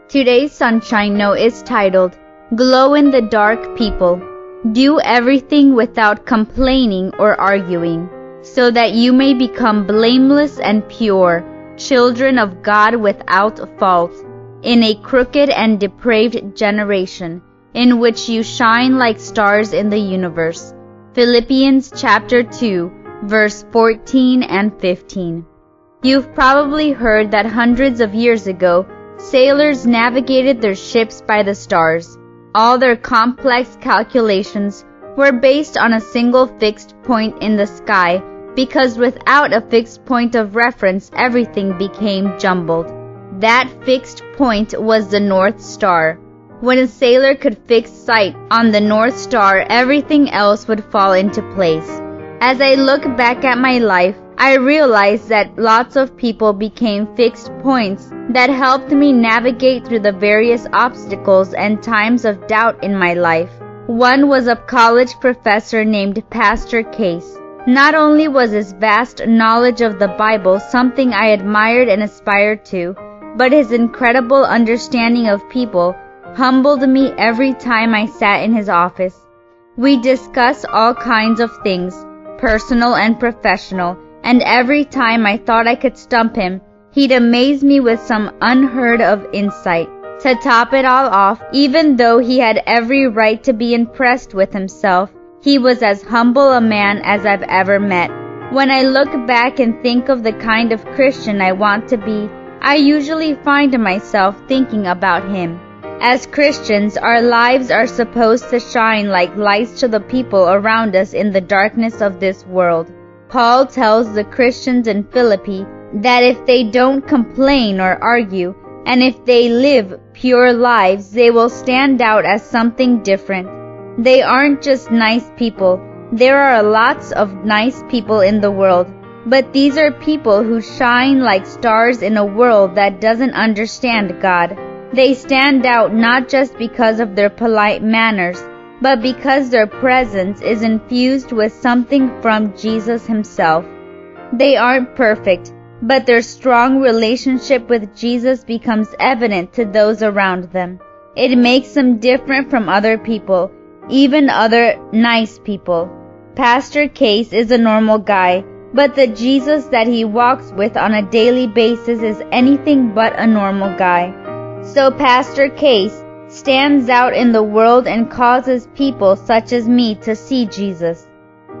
Today's Sunshine Note is titled, Glow in the Dark People. Do everything without complaining or arguing, so that you may become blameless and pure, children of God without fault, in a crooked and depraved generation, in which you shine like stars in the universe. Philippians chapter 2, verse 14 and 15. You've probably heard that hundreds of years ago, sailors navigated their ships by the stars. All their complex calculations were based on a single fixed point in the sky, because without a fixed point of reference, everything became jumbled. That fixed point was the North Star. When a sailor could fix sight on the North Star, everything else would fall into place. As I look back at my life, I realized that lots of people became fixed points that helped me navigate through the various obstacles and times of doubt in my life. One was a college professor named Pastor Case. Not only was his vast knowledge of the Bible something I admired and aspired to, but his incredible understanding of people humbled me every time I sat in his office. We discussed all kinds of things, personal and professional, and every time I thought I could stump him, he'd amaze me with some unheard of insight. To top it all off, even though he had every right to be impressed with himself, he was as humble a man as I've ever met. When I look back and think of the kind of Christian I want to be, I usually find myself thinking about him. As Christians, our lives are supposed to shine like lights to the people around us in the darkness of this world. Paul tells the Christians in Philippi that if they don't complain or argue, and if they live pure lives, they will stand out as something different. They aren't just nice people. There are lots of nice people in the world, but these are people who shine like stars in a world that doesn't understand God. They stand out not just because of their polite manners, but because their presence is infused with something from Jesus himself. They aren't perfect, but their strong relationship with Jesus becomes evident to those around them. It makes them different from other people, even other nice people. Pastor Case is a normal guy, but the Jesus that he walks with on a daily basis is anything but a normal guy. So Pastor Case stands out in the world and causes people such as me to see Jesus.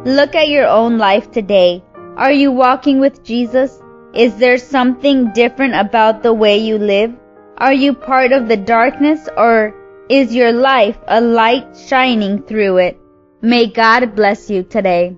Look at your own life today. Are you walking with Jesus? Is there something different about the way you live? Are you part of the darkness, or is your life a light shining through it? May God bless you today.